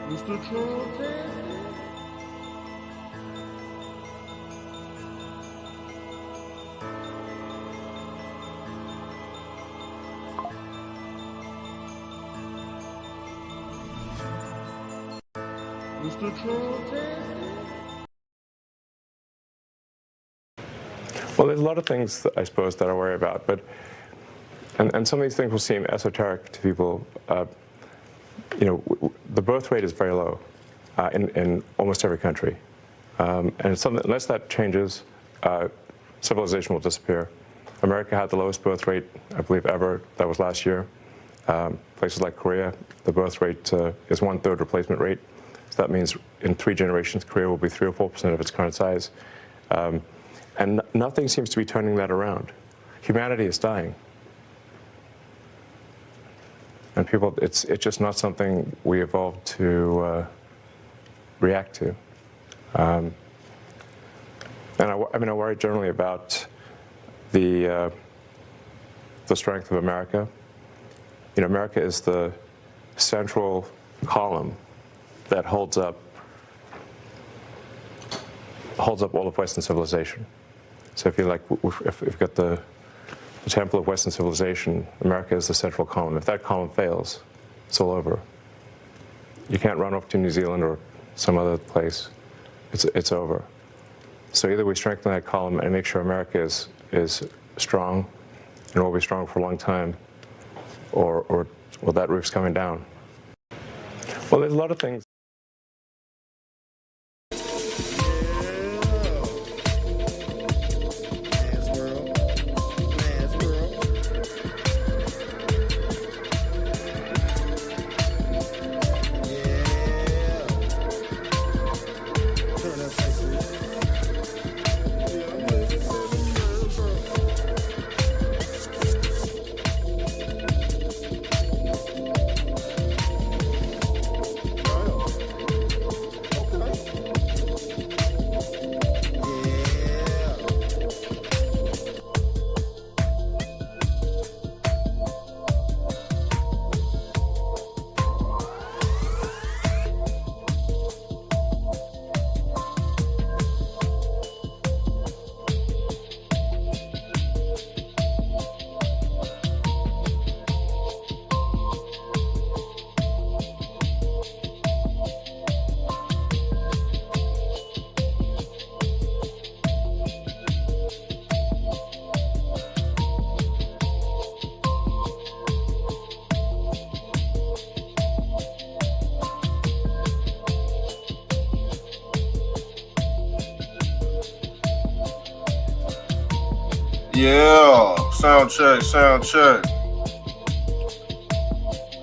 Mr. Trump. Mr. Trump. Well, there's a lot of things, that I suppose, that I worry about, but and some of these things will seem esoteric to people. The birth rate is very low in almost every country, and unless that changes, civilization will disappear. America had the lowest birth rate, I believe, ever. That was last year. Places like Korea, the birth rate is 1/3 replacement rate. So that means in 3 generations, Korea will be 3 or 4% of its current size. And nothing seems to be turning that around. Humanity is dying. And people, it's just not something we evolved to react to. And I worry generally about the strength of America. America is the central column that holds up all of Western civilization. So if you've got the temple of Western civilization, America is the central column. If that column fails, it's all over. You can't run off to New Zealand or some other place. It's over. So either we strengthen that column and make sure America is strong and will be strong for a long time, or that roof's coming down. Well, there's a lot of things. Yeah, sound check, sound check.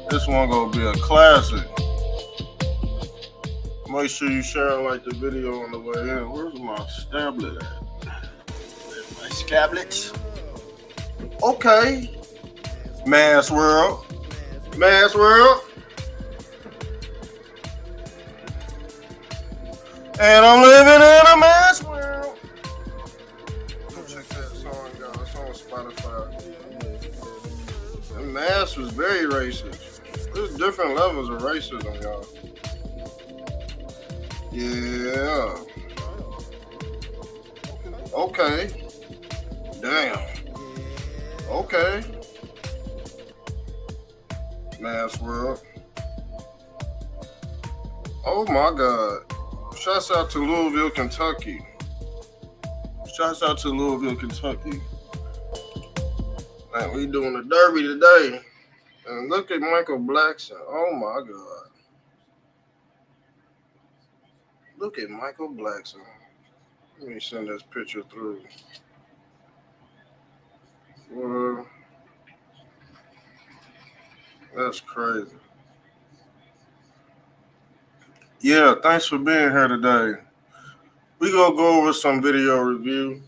This one gonna be a classic. Make sure you share and like the video on the way in. Where's my stablet at? My scablets. Okay. Mass World. Mass World. And I'm living in a mass world. Go check that song out. It's on Spotify. The mass was very racist. There's different levels of racism, y'all. Yeah. Okay. Damn. Okay. Mass world. Oh my God. Shouts out to Louisville, Kentucky. Shouts out to Louisville, Kentucky. Man, we doing the derby today. And look at Michael Blackson. Oh my God. Look at Michael Blackson. Let me send this picture through. Well, that's crazy. Yeah, thanks for being here today. We gonna go over some video review.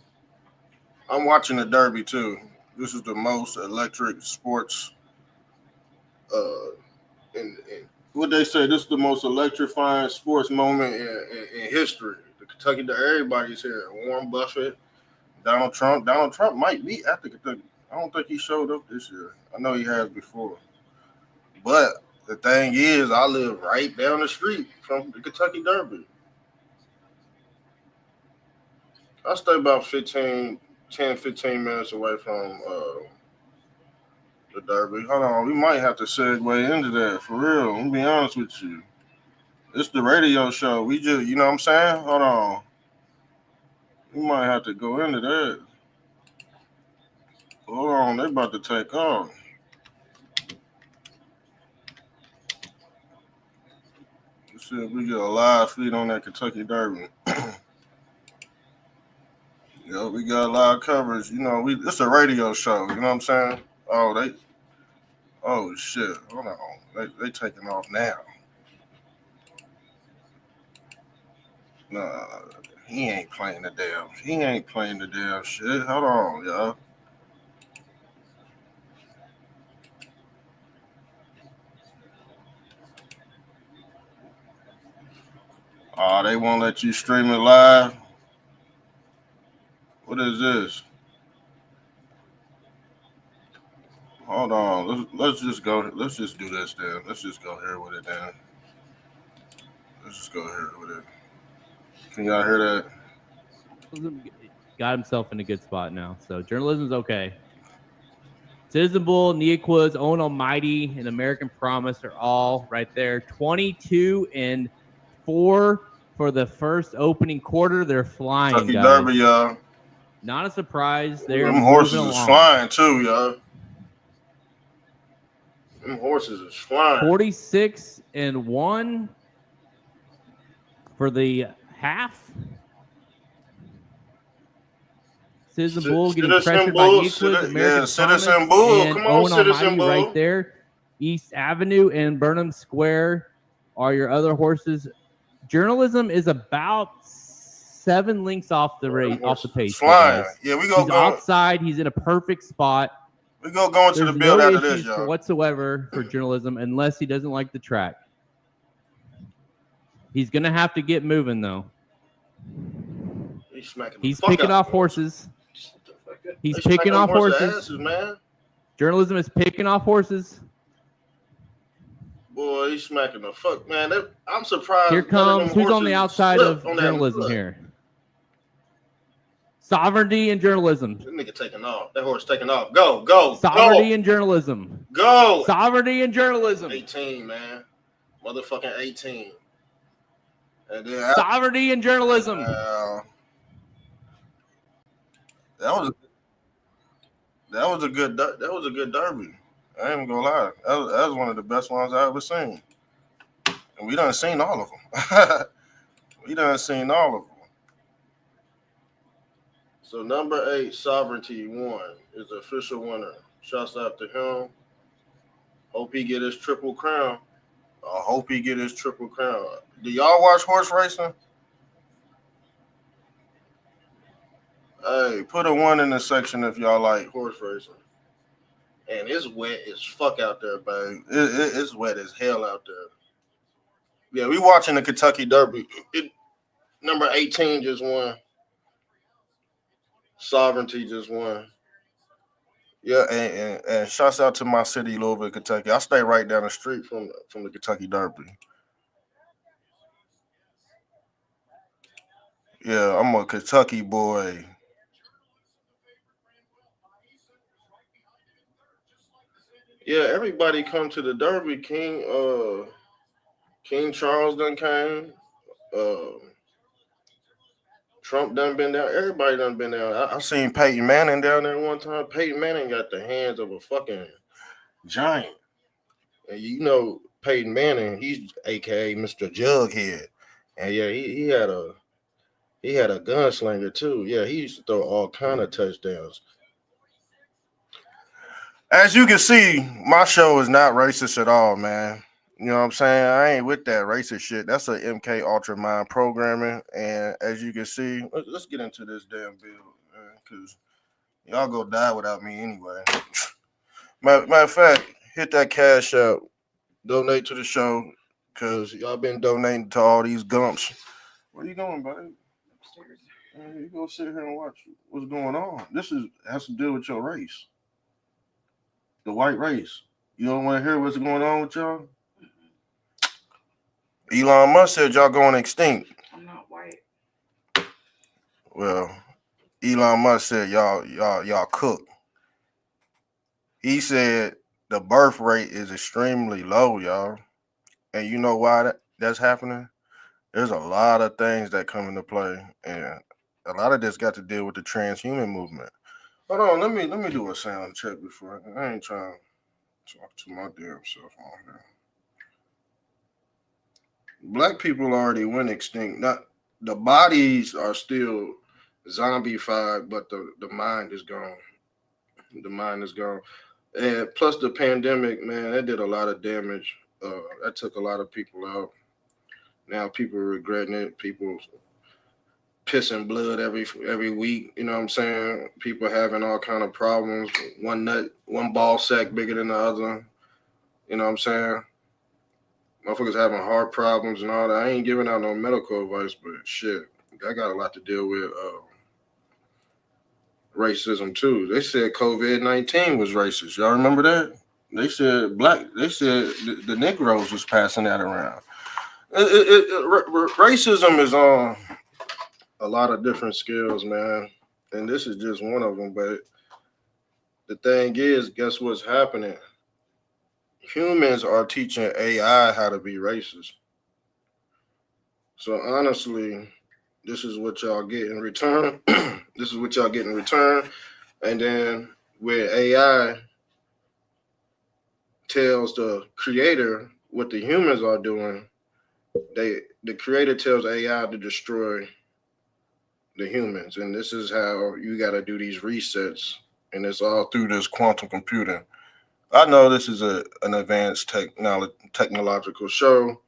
I'm watching the Derby too. This is the most electric sports. In what they say, this is the most electrifying sports moment in history. The Kentucky, everybody's here. Warren Buffett, Donald Trump. Donald Trump might be at the Kentucky. I don't think he showed up this year. I know he has before. But The thing is, I live right down the street from the Kentucky Derby. I stay about 10, 15 minutes away from the Derby. Hold on, we might have to segue into that for real. I'm be honest with you. It's the radio show. We just, you know what I'm saying? Hold on. We might have to go into that. Hold on, they about to take off. Let's see if we get a live feed on that Kentucky Derby. Yo, we got live coverage. You know, it's a radio show. You know what I'm saying? Oh shit. Hold on. They taking off now. Nah, he ain't playing the damn shit. Hold on, y'all. Oh, they won't let you stream it live. What is this? Hold on. Let's just go. Let's just do this then. Let's just go here with it then. Let's just go here with it. Can y'all hear that? Got himself in a good spot now. So journalism's okay. Citizen Bull, Nia Quiz, Owen Almighty, and American Promise are all right there. 22-4 for the first opening quarter. They're flying, Kentucky guys. Derby, y'all. Not a surprise. They're Them horses moving is along. flying too, y'all. Them horses is flying. 46-1 for the half. Citizen Bull getting pressured by Nia Quiz, American Citizen Promise, Bull. and Come on, Owen Citizen Almighty Bull. right there. East Avenue and Burnham Square are your other horses. Journalism is about 7 links off the pace. Flying. Yeah, we go. He's outside. He's in a perfect spot. We go into the build after this, y'all. Whatsoever for journalism, unless he doesn't like the track. He's gonna have to get moving though. He's picking off horses. He's picking off horses. Asses, man. Journalism is picking off horses. Boy, he's smacking the fuck, man. I'm surprised. Here comes who's on the outside of journalism here. Sovereignty and journalism. That nigga taking off. That horse taking off. Go. Sovereignty and journalism. Go. Sovereignty and journalism. 18, man. Motherfucking 18. And then sovereignty and journalism. That was a good derby. I ain't gonna lie. That was one of the best ones I ever seen. And we done seen all of them. So number 8, Sovereignty, won. Is the official winner. Shouts out to him. Hope he get his triple crown. Do y'all watch horse racing? Hey, put a 1 in the section if y'all like horse racing. And it's wet as fuck out there, babe. It's wet as hell out there. Yeah, we watching the Kentucky Derby. Number 18 just won. Sovereignty just won. Yeah, and shouts out to my city, Louisville, Kentucky. I stay right down the street from the Kentucky Derby. Yeah, I'm a Kentucky boy. Yeah, everybody come to the Derby. King Charles done came. Trump done been down. Everybody done been down. I seen Peyton Manning down there one time. Peyton Manning got the hands of a fucking giant. And you know Peyton Manning, he's AKA Mr. Jughead. And yeah, he had a gunslinger too. Yeah, he used to throw all kind of touchdowns. As you can see, my show is not racist at all, man. You know what I'm saying? I ain't with that racist shit. That's a MK Ultra Mind programming. And as you can see, let's get into this damn bill, man, because y'all go die without me anyway. Matter of fact, hit that cash out. Donate to the show, because y'all been donating to all these gumps. Where you going, buddy? Upstairs. You go sit here and watch what's going on. This has to do with your race. The white race. You don't want to hear what's going on with y'all? Elon Musk said y'all going extinct. I'm not white. Well, Elon Musk said y'all cook. He said the birth rate is extremely low, y'all. And you know why that's happening? There's a lot of things that come into play, and a lot of this got to deal with the transhuman movement. Hold on, let me do a sound check before I ain't trying to talk to my damn self on here. Black people already went extinct. Not the bodies are still zombified, but the mind is gone. The mind is gone. And plus the pandemic, man, that did a lot of damage. That took a lot of people out. Now people are regretting it. People pissing blood every week. You know what I'm saying? People having all kind of problems. One ball sack bigger than the other. You know what I'm saying? Motherfuckers having heart problems and all that. I ain't giving out no medical advice, but shit, I got a lot to deal with. Racism too. They said COVID-19 was racist. Y'all remember that? They said the Negroes was passing that around. Racism is on a lot of different scales, man, and this is just one of them. But the thing is, guess what's happening? Humans are teaching AI how to be racist. So honestly, this is what y'all get in return. This is what y'all get in return. And then with AI tells the creator what the humans are doing, the creator tells AI to destroy the humans. And this is how you got to do these resets. And it's all through this quantum computing. I know this is an advanced technological show,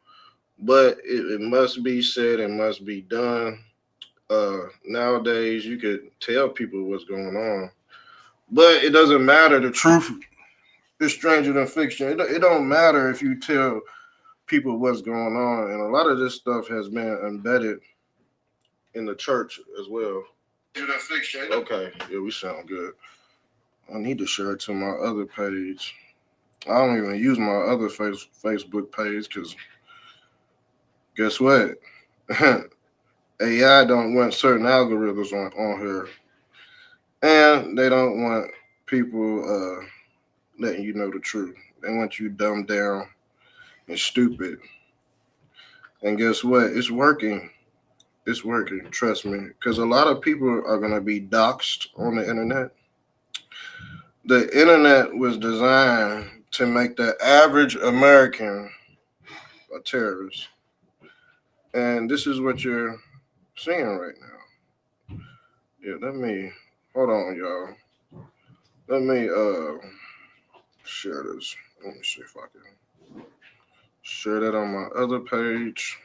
but it must be said, it must be done. Nowadays, you could tell people what's going on, but it doesn't matter. The truth is stranger than fiction. It don't matter if you tell people what's going on, and a lot of this stuff has been embedded in the church as well. Fiction. Okay, yeah, we sound good. I need to share it to my other page. I don't even use my other Facebook page because guess what? AI don't want certain algorithms on here, and they don't want people letting you know the truth. They want you dumbed down and stupid. And guess what? It's working. It's working. Trust me, because a lot of people are gonna be doxxed on the internet. The internet was designed to make the average American a terrorist, and this is what you're seeing right now. Yeah, let me hold on, y'all. Let me share this. Let me see if I can share that on my other page.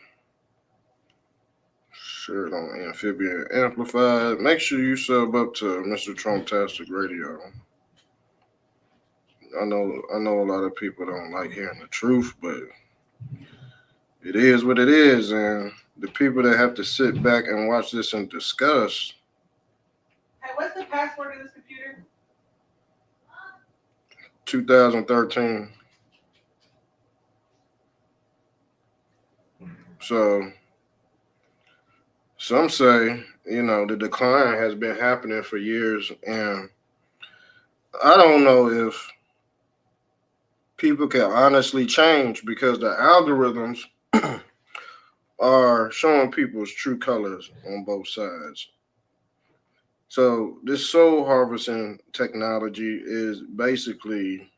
Share it on Amphibian Amplified. Make sure you sub up to Mr. Trumptastic Radio. I know a lot of people don't like hearing the truth, but it is what it is, and the people that have to sit back and watch this and discuss. Hey, what's the password of this computer? 2013. So some say, the decline has been happening for years, and I don't know if people can honestly change because the algorithms are showing people's true colors on both sides. So this soul harvesting technology is basically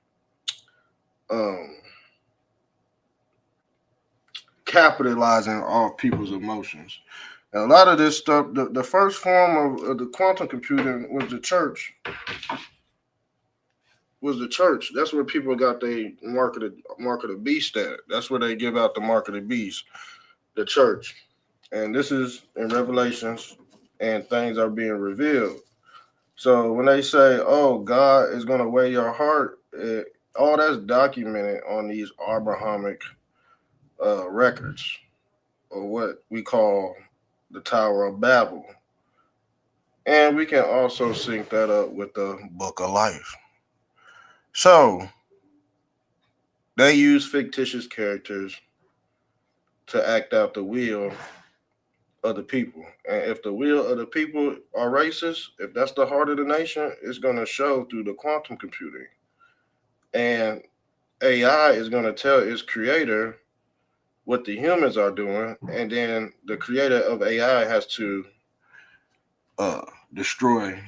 capitalizing off people's emotions. And a lot of this stuff, the first form of the quantum computing was the church. That's where people got their mark of the beast at. That's where they give out the mark of the beast, the church. And this is in Revelations, and things are being revealed. So when they say, "Oh, God is going to weigh your heart," all that's documented on these Abrahamic records, or what we call the Tower of Babel. And we can also sync that up with the Book of Life. So they use fictitious characters to act out the will of the people. And if the will of the people are racist, if that's the heart of the nation, it's going to show through the quantum computing. And AI is going to tell its creator what the humans are doing, and then the creator of AI has to destroy,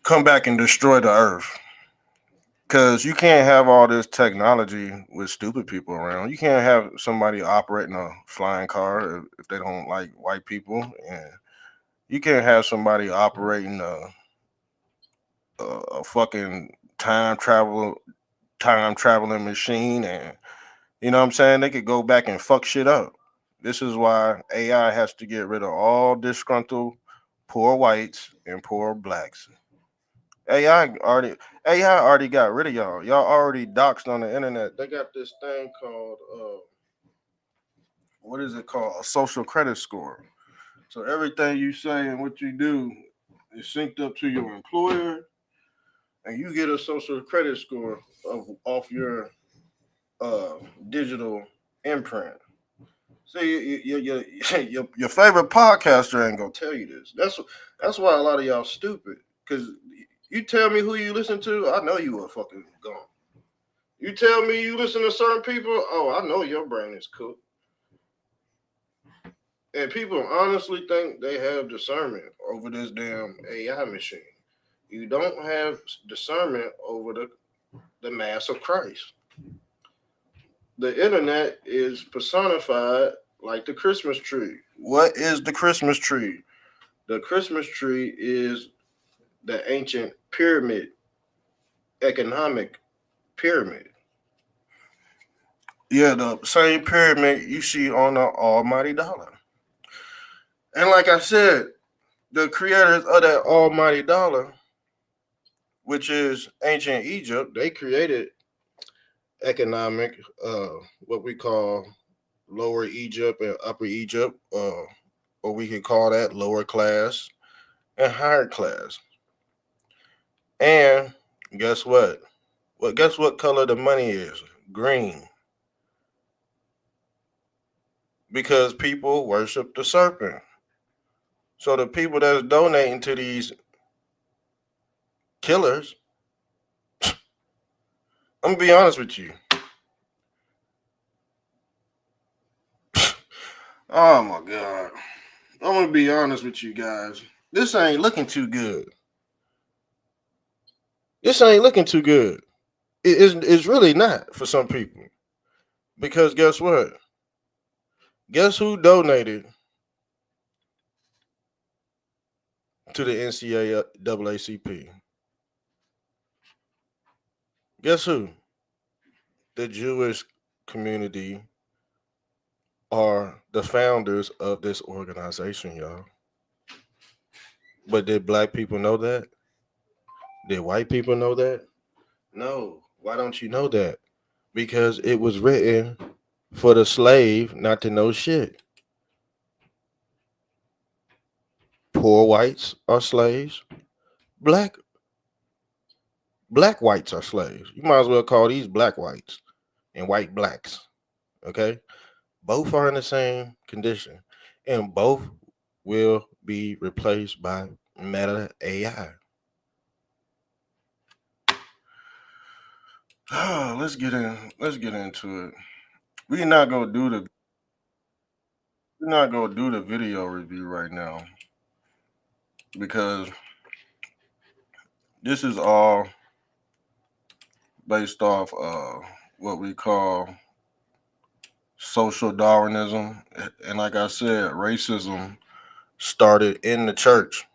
come back and destroy the earth. Because you can't have all this technology with stupid people around. You can't have somebody operating a flying car if they don't like white people, and you can't have somebody operating a fucking time traveling machine, and you know what I'm saying, they could go back and fuck shit up. This is why AI has to get rid of all disgruntled poor whites and poor blacks. AI already got rid of y'all. Y'all already doxed on the internet. They got this thing called what is it called? A social credit score. So everything you say and what you do is synced up to your employer, and you get a social credit score off your digital imprint. See, your favorite podcaster ain't gonna tell you this. That's why a lot of y'all stupid. Cause you tell me who you listen to, I know you are fucking gone. You tell me you listen to certain people, oh, I know your brain is cooked. And people honestly think they have discernment over this damn AI machine. You don't have discernment over the mass of Christ. The internet is personified like the Christmas tree. What is the Christmas tree? The Christmas tree is the ancient pyramid, economic pyramid. Yeah, the same pyramid you see on the almighty dollar. And like I said, the creators of that almighty dollar, which is ancient Egypt, they created economic, what we call lower Egypt and upper Egypt, or we could call that lower class and higher class. And guess what? Well, guess what color the money is? Green. Because people worship the serpent. So the people that's donating to these killers, I'm gonna be honest with you. Oh my God. I'm gonna be honest with you guys. This ain't looking too good. This ain't looking too good. It's really not for some people. Because guess what? Guess who donated to the NCAACP? Guess who? The Jewish community are the founders of this organization, y'all. But did black people know that? Did white people know that? No. Why don't you know that? Because it was written for the slave not to know shit. Poor whites are slaves. Black whites are slaves. You might as well call these black whites and white blacks. Okay? Both are in the same condition. And both will be replaced by meta AI. Let's get into it. We're not gonna do the video review right now because this is all based off what we call social Darwinism. And like I said, racism started in the church.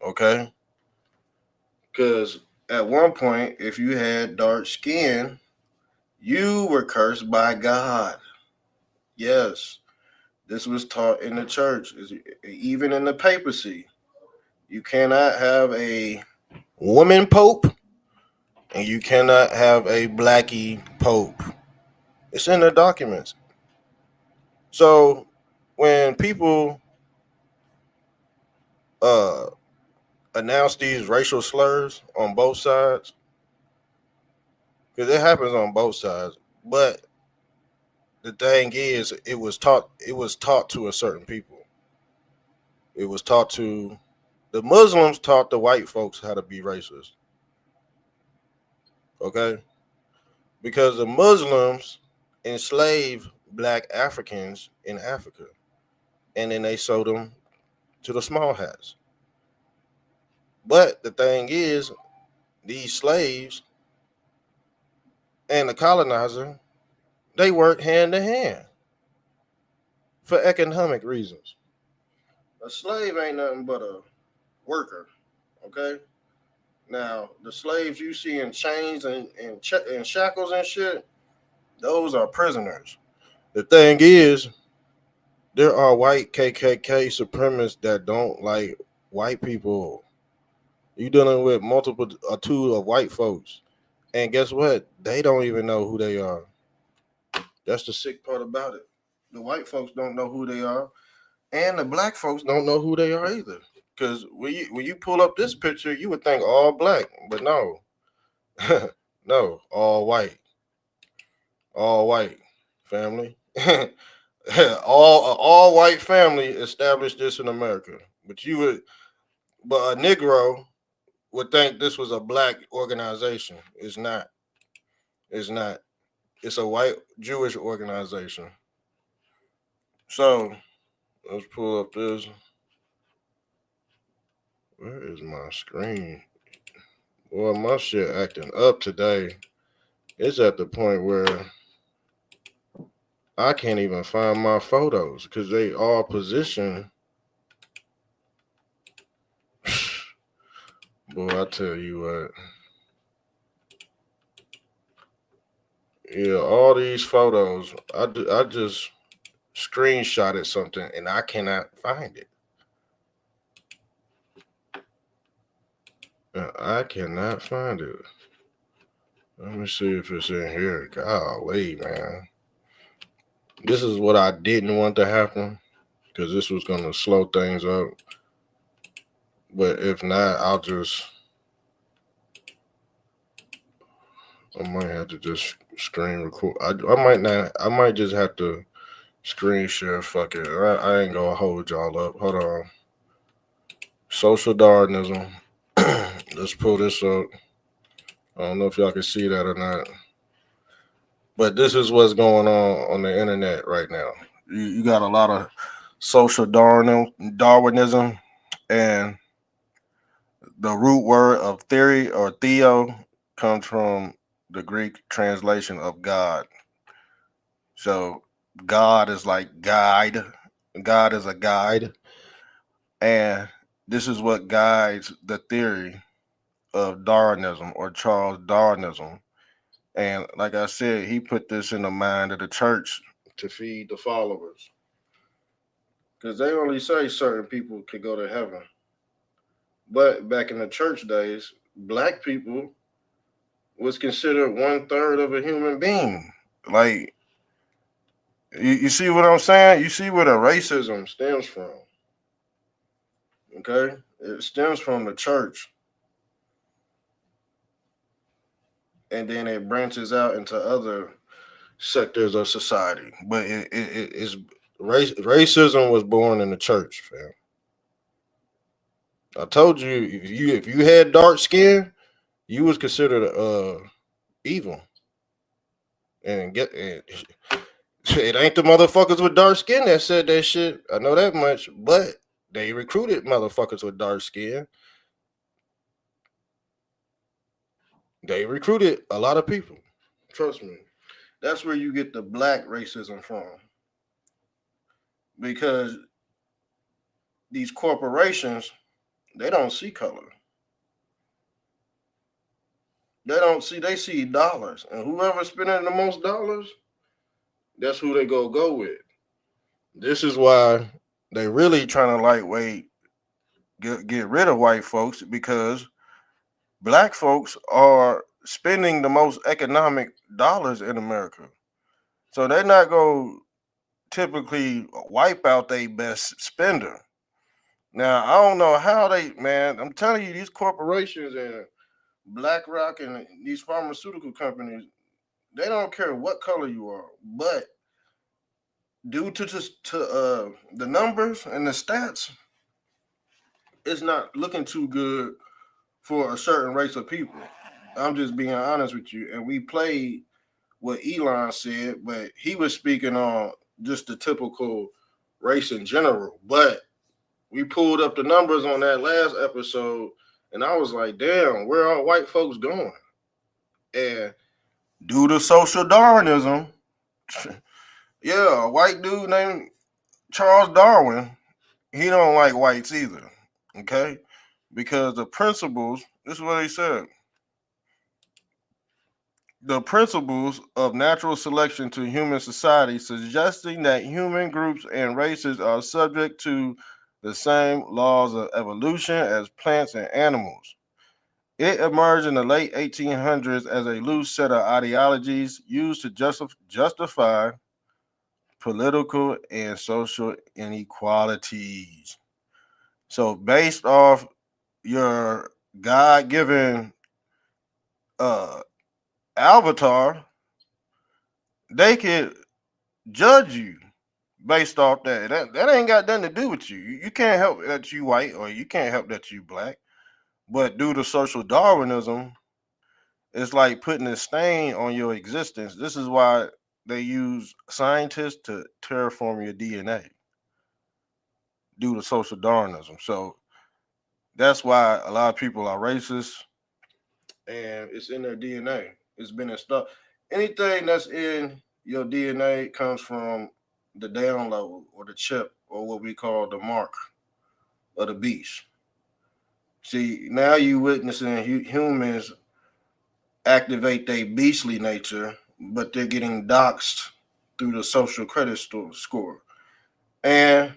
Okay? Because at one point, if you had dark skin, you were cursed by God. Yes, this was taught in the church, even in the papacy. You cannot have a woman pope, and you cannot have a blackie pope. It's in the documents. So when people announce these racial slurs on both sides, because it happens on both sides, but the thing is, it was taught to a certain people. It was taught to the Muslims taught the white folks how to be racist. Okay? Because the Muslims enslaved black Africans in Africa. And then they sold them to the small hats. But the thing is, these slaves and the colonizer, they work hand in hand for economic reasons. A slave ain't nothing but a worker, okay? Now, the slaves you see in chains and shackles and shit, those are prisoners. The thing is, there are white KKK supremacists that don't like white people. You dealing with multiple two of white folks. And guess what? They don't even know who they are. That's the sick part about it. The white folks don't know who they are, and the black folks don't know who they are either. Because when you pull up this picture, you would think all black, but no, no, all white family. all white family established this in America. But a Negro would think this was a black organization. It's not. It's not. It's a white Jewish organization. So let's pull up this. Where is my screen? Boy, my shit acting up today. It's at the point where I can't even find my photos because they all positioned. Boy, I tell you what. Yeah, all these photos, I just screenshotted something and I cannot find it. I cannot find it. Let me see if it's in here. Golly, man. This is what I didn't want to happen because this was going to slow things up. But if not, I might have to just screen record. I might just have to screen share. Fuck it. I ain't going to hold y'all up. Hold on. Social Darwinism. Let's pull this up. I don't know if y'all can see that or not. But this is what's going on the internet right now. You got a lot of social Darwinism, and the root word of theory or theo comes from the Greek translation of God. So God is like guide. God is a guide. And this is what guides the theory of Darwinism or Charles Darwinism. And like I said, he put this in the mind of the church to feed the followers. Because they only say certain people could go to heaven. But back in the church days, black people was considered 1/3 of a human being. Like, you see what I'm saying? You see where the racism stems from. Okay? It stems from the church. And then it branches out into other sectors of society. But it's racism was born in the church, fam. I told you if you had dark skin, you was considered evil. And it ain't the motherfuckers with dark skin that said that shit. I know that much, but they recruited motherfuckers with dark skin. They recruited a lot of people. Trust me. That's where you get the black racism from. Because these corporations, they don't see color. They see dollars. And whoever's spending the most dollars, that's who they go with. This is why they really trying to lightweight get rid of white folks, because black folks are spending the most economic dollars in America. So they're not going to typically wipe out their best spender. Now, I don't know how man, I'm telling you, these corporations and BlackRock and these pharmaceutical companies, they don't care what color you are, but due to the numbers and the stats, it's not looking too good for a certain race of people. I'm just being honest with you. And we played what Elon said, but he was speaking on just the typical race in general. But we pulled up the numbers on that last episode, and I was like, damn, where are white folks going? And due to social Darwinism, yeah, a white dude named Charles Darwin, he don't like whites either. Okay? Because the principles, this is what he said. The principles of natural selection to human society, suggesting that human groups and races are subject to the same laws of evolution as plants and animals. It emerged in the late 1800s as a loose set of ideologies used to justify political and social inequalities. So, based off your God given uh, avatar, they could judge you based off that. That ain't got nothing to do with you. You can't help that you white or you can't help that you black. But due to social Darwinism, it's like putting a stain on your existence. This is why they use scientists to terraform your DNA due to social Darwinism. So that's why a lot of people are racist, and it's in their DNA. It's been installed. Anything that's in your DNA comes from the down level or the chip or what we call the mark of the beast. See, now you witnessing humans activate their beastly nature, but they're getting doxxed through the social credit score. And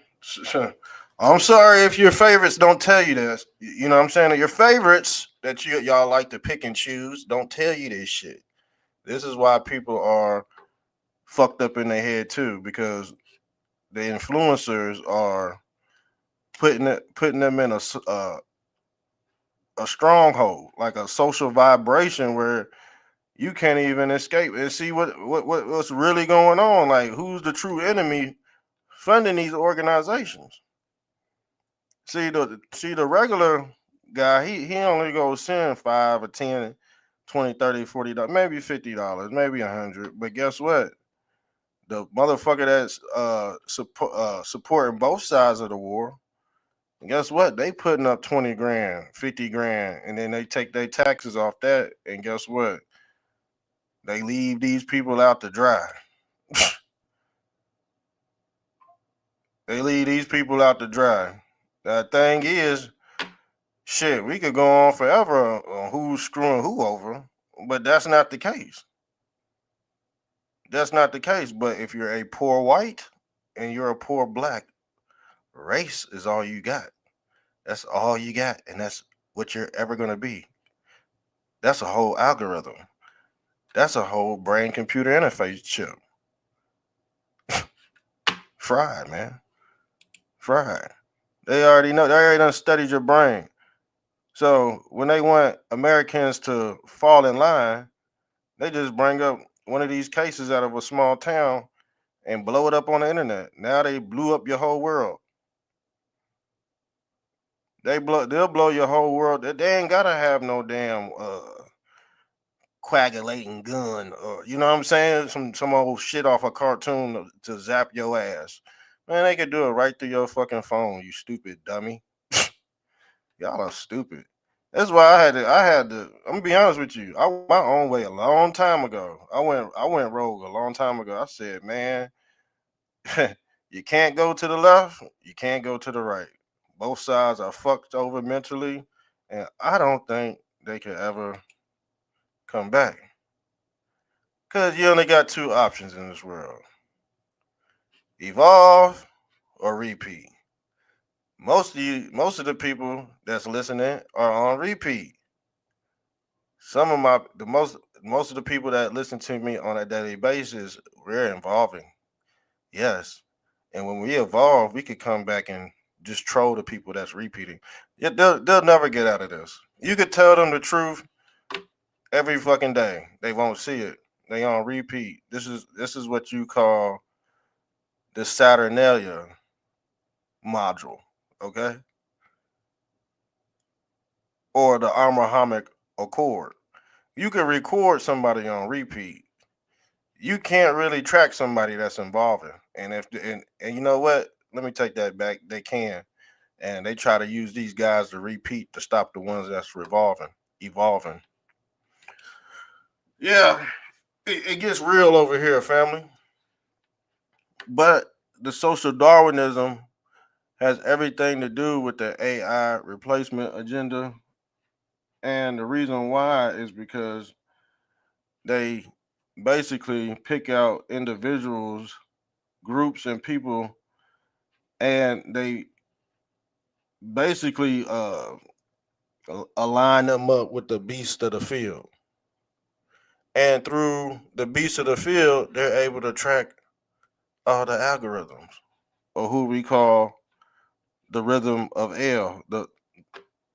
I'm sorry if your favorites don't tell you this. You know what I'm saying? Your favorites that y'all like to pick and choose don't tell you this shit. This is why people are fucked up in their head too, because the influencers are putting them in a stronghold, like a social vibration where you can't even escape and see what's really going on. Like, who's the true enemy funding these organizations? See the regular guy, he only goes send 5 or 10, 20, 30, $40, maybe $50, maybe 100. But guess what? The motherfucker that's supporting both sides of the war, guess what? They putting up 20 grand, 50 grand, and then they take their taxes off that. And guess what? They leave these people out to dry. They leave these people out to dry. The thing is, shit, we could go on forever on who's screwing who over, but that's not the case. That's not the case. But if you're a poor white and you're a poor black, race is all you got. That's all you got, and that's what you're ever gonna be. That's a whole algorithm. That's a whole brain computer interface chip. Fried, man. Fried. They already know. They already done studied your brain. So when they want Americans to fall in line, they just bring up one of these cases out of a small town and blow it up on the internet. Now they blew up your whole world. They'll blow your whole world. They ain't gotta have no damn coagulating gun, or you know what I'm saying? Some old shit off a cartoon to zap your ass. Man, they could do it right through your fucking phone, you stupid dummy. Y'all are stupid. That's why I had to I'm gonna be honest with you. I went my own way a long time ago. I went rogue a long time ago. I said, man, you can't go to the left, you can't go to the right. Both sides are fucked over mentally, and I don't think they could ever come back. Cause you only got two options in this world: evolve or repeat. Most of the people that's listening are on repeat. Some of my the most of the people that listen to me on a daily basis, we're evolving. Yes. And when we evolve, we could come back and just troll the people that's repeating. Yeah, they'll never get out of this. You could tell them the truth every fucking day. They won't see it. They on repeat. This is what you call the Saturnalia module, okay? Or the Abrahamic Accord. You can record somebody on repeat. You can't really track somebody that's involving. And you know what? Let me take that back. They can. And they try to use these guys to repeat to stop the ones that's evolving. Yeah, it gets real over here, family. But the social Darwinism has everything to do with the AI replacement agenda. And the reason why is because they basically pick out individuals, groups, and people, and they basically align them up with the beast of the field. And through the beast of the field, they're able to track all the algorithms, or who we call the rhythm of El, the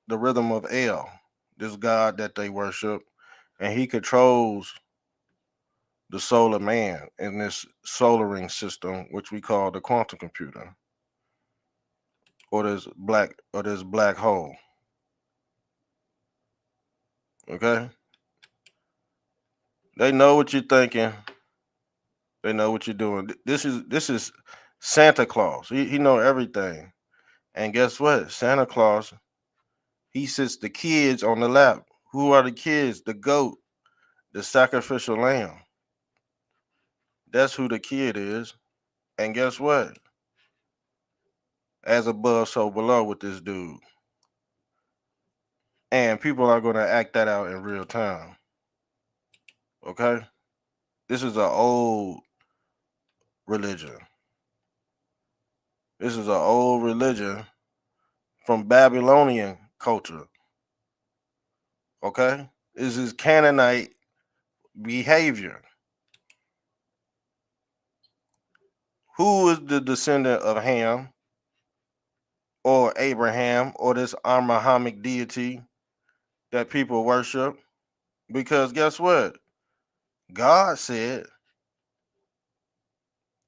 rhythm of El, this god that they worship, and he controls the solar man in this solaring system, which we call the quantum computer, or this black hole. Okay, they know what you're thinking. They know what you're doing. This is Santa Claus. He know everything. And guess what? Santa Claus, he sits the kids on the lap. Who are the kids? The goat, the sacrificial lamb. That's who the kid is. And guess what? As above, so below with this dude. And people are going to act that out in real time. Okay? This is an old religion. This is an old religion from Babylonian culture. Okay? This is Canaanite behavior. Who is the descendant of Ham or Abraham or this Abrahamic deity that people worship? Because guess what? God said,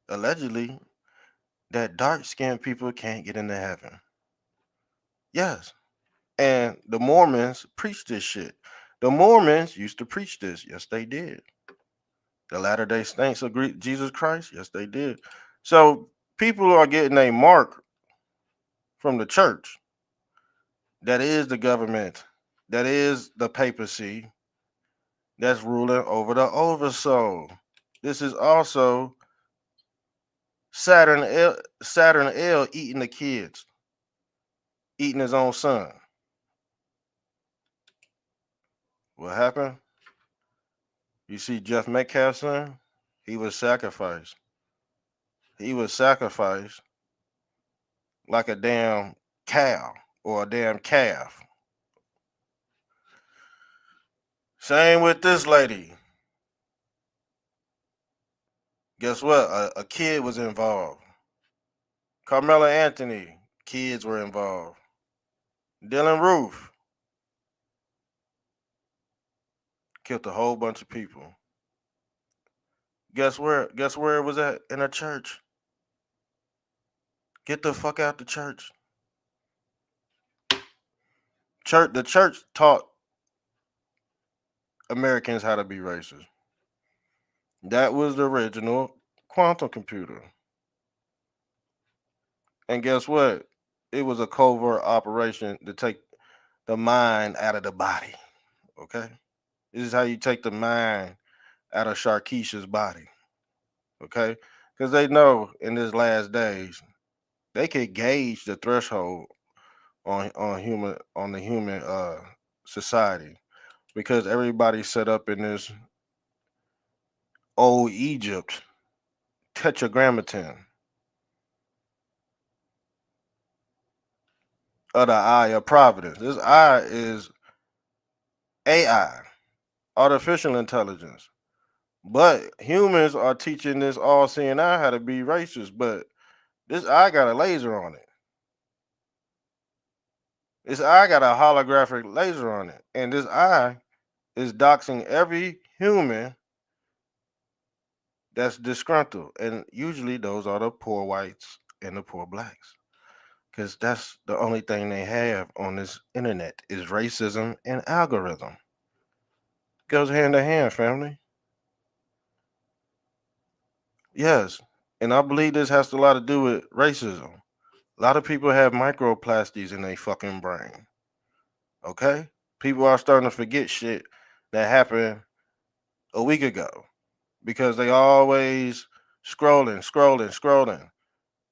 allegedly, that dark skinned people can't get into heaven. Yes. And the Mormons preach this shit. The Mormons used to preach this. Yes, they did. The Latter day Saints of Jesus Christ. Yes, they did. So people are getting a mark from the church. That is the government. That is the papacy that's ruling over the oversoul. This is also Saturn L eating the kids, eating his own son. What happened? You see Jeff Metcalf's son? He was sacrificed. He was sacrificed like a damn cow or a damn calf. Same with this lady. Guess what? A kid was involved. KarmeloAnthony, kids were involved. Dylan Roof killed a whole bunch of people. Guess where? Guess where it was at? In a church. Get the fuck out the church. The church taught Americans how to be racist. That was the original quantum computer. And guess what? It was a covert operation to take the mind out of the body. Okay? This is how you take the mind out of Sharkeisha's body. Okay? Because they know in these last days, they could gauge the threshold on the human society, because everybody's set up in this old Egypt tetragrammaton of the eye of providence. This eye is AI, artificial intelligence. But humans are teaching this all-seeing eye how to be racist. But this eye got a laser on it. This eye got a holographic laser on it. And this eye is doxing every human that's disgruntled, and usually those are the poor whites and the poor blacks, because that's the only thing they have on this internet is racism and algorithm. Goes hand in hand, family. Yes, and I believe this has a lot to do with racism. A lot of people have microplastics in their fucking brain. Okay, people are starting to forget shit that happened a week ago because they always scrolling, scrolling, scrolling.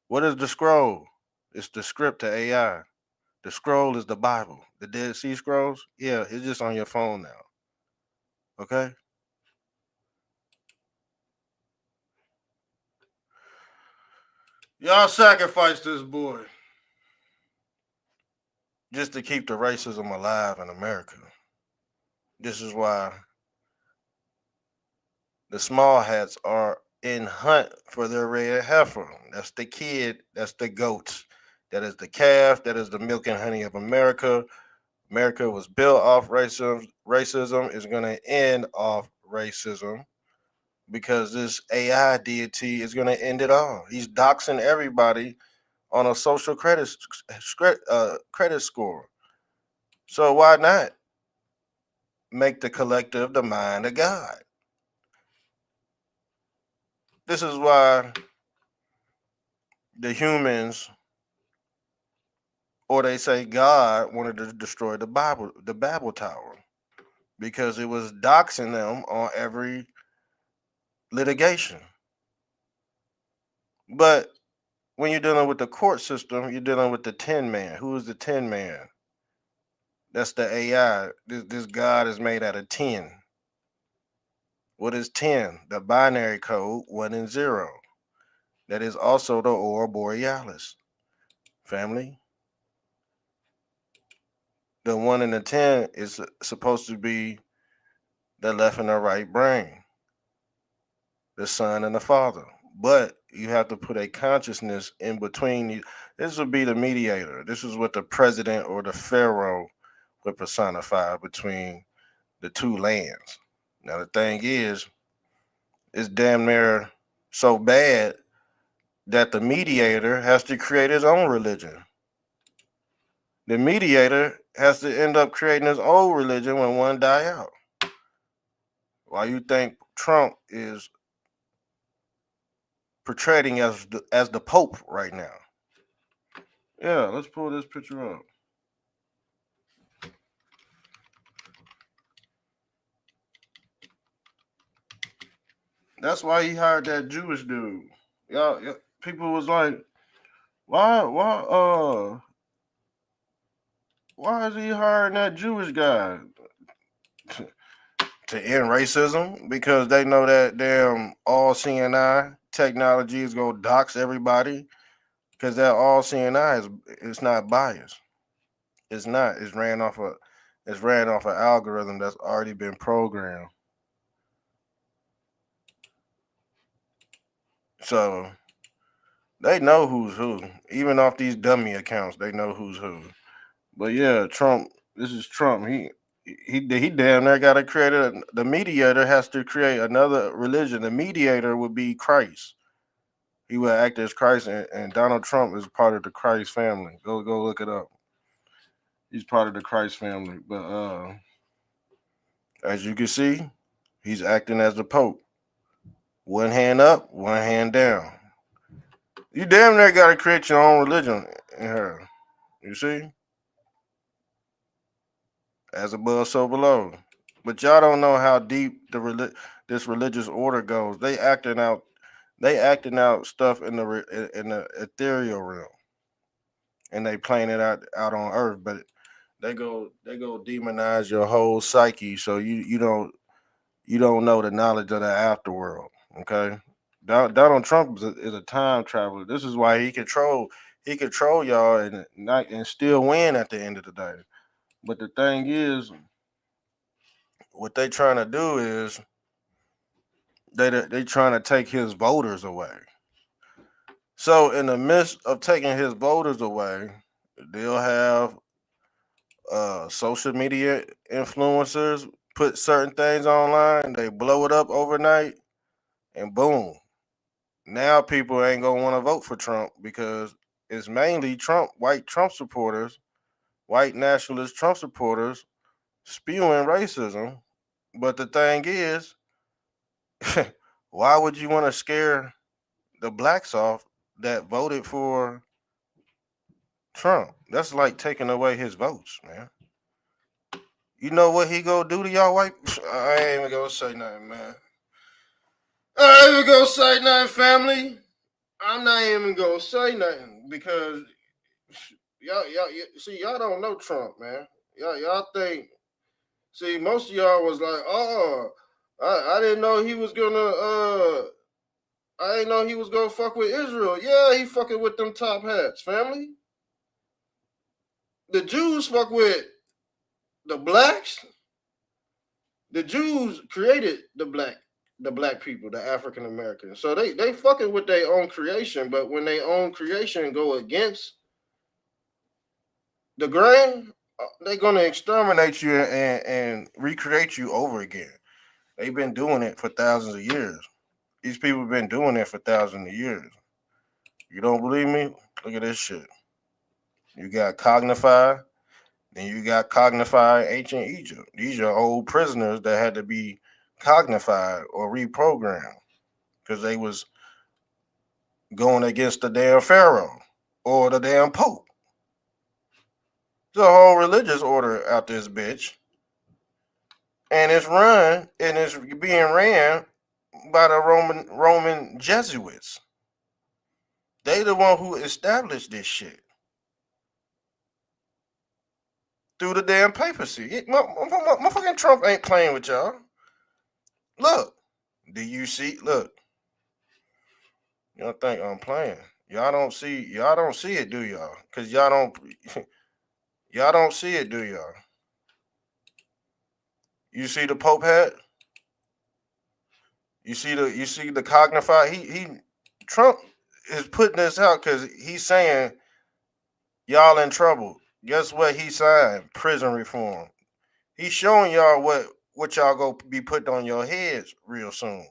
What is the scroll? It's the script to AI. The scroll is the Bible. The Dead Sea Scrolls, yeah, it's just on your phone now. Okay? Y'all sacrificed this boy just to keep the racism alive in America. This is why the small hats are in hunt for their red heifer. That's the kid, that's the goats. That is the calf, that is the milk and honey of America. America was built off racism. Racism is going to end off racism because this AI deity is going to end it all. He's doxing everybody on a social credit score. So why not make the collective the mind of God? This is why the humans, or they say God, wanted to destroy the Babel Tower, because it was doxing them on every litigation. But when you're dealing with the court system, you're dealing with the Tin Man. Who is the Tin Man? That's the AI. This God is made out of 10. What is 10? The binary code 1 and 0. That is also the Aurora Borealis. Family. The 1 and the 10 is supposed to be the left and the right brain, the son and the father. But you have to put a consciousness in between. This would be the mediator. This is what the president or the pharaoh would personify between the two lands. Now the thing is, it's damn near so bad that the mediator has to create his own religion. The mediator has to end up creating his own religion when one die out. Why you think Trump is portraying as the Pope right now? Yeah, let's pull this picture up. That's why he hired that Jewish dude. Y'all, people was like, why is he hiring that Jewish guy to end racism? Because they know that damn all seeing eye technology is gonna dox everybody. Because that all seeing eye is, it's not biased. It's not. It's ran off an algorithm that's already been programmed. So they know who's who. Even off these dummy accounts, they know who's who. But yeah, Trump. This is Trump. He damn near got to create the mediator has to create another religion. The mediator would be Christ. He would act as Christ, and Donald Trump is part of the Christ family. Go look it up. He's part of the Christ family. But as you can see, he's acting as the Pope. One hand up, one hand down. You damn near got to create your own religion in her. You see? As above, so below. But y'all don't know how deep this religious order goes. They acting out stuff in the ethereal realm, and they playing it out on Earth. But they go demonize your whole psyche, so you don't know the knowledge of the afterworld. Okay, Donald Trump is a time traveler. This is why he control y'all and still win at the end of the day. But the thing is, what they trying to do is they trying to take his voters away. So in the midst of taking his voters away, they'll have social media influencers put certain things online. They blow it up overnight, And boom, now people ain't gonna want to vote for Trump because it's mainly white Trump supporters, white nationalist Trump supporters spewing racism. But the thing is, why would you want to scare the blacks off that voted for Trump? That's like taking away his votes, man. You know what he gonna do to y'all white? I ain't even gonna say nothing, man. I ain't even gonna say nothing, family. I'm not even gonna say nothing because y'all see, y'all don't know Trump, man. Y'all think. See, most of y'all was like, oh, I didn't know he was gonna. I didn't know he was gonna fuck with Israel. Yeah, he fucking with them top hats, family. The Jews fuck with the blacks. The Jews created the black people, the African Americans. So they fucking with their own creation, but when their own creation go against the grain, they're gonna exterminate you and recreate you over again. They've been doing it for thousands of years. These people have been doing it for thousands of years. You don't believe me? Look at this shit. You got Cognify, then you got Cognify Ancient Egypt. These are old prisoners that had to be cognified or reprogrammed because they was going against the damn Pharaoh or the damn Pope. There's a whole religious order out this bitch. And it's being ran by the Roman Jesuits. They the one who established this shit through the damn papacy. Motherfucking Trump ain't playing with y'all. Look, do you see? Look, you don't think I'm playing? Y'all don't see it, do y'all? Cause y'all don't see it, do y'all? You see the Pope hat? You see the Cognify? He Trump is putting this out because he's saying y'all in trouble. Guess what he signed? Prison reform. He's showing y'all what y'all go be putting on your heads real soon.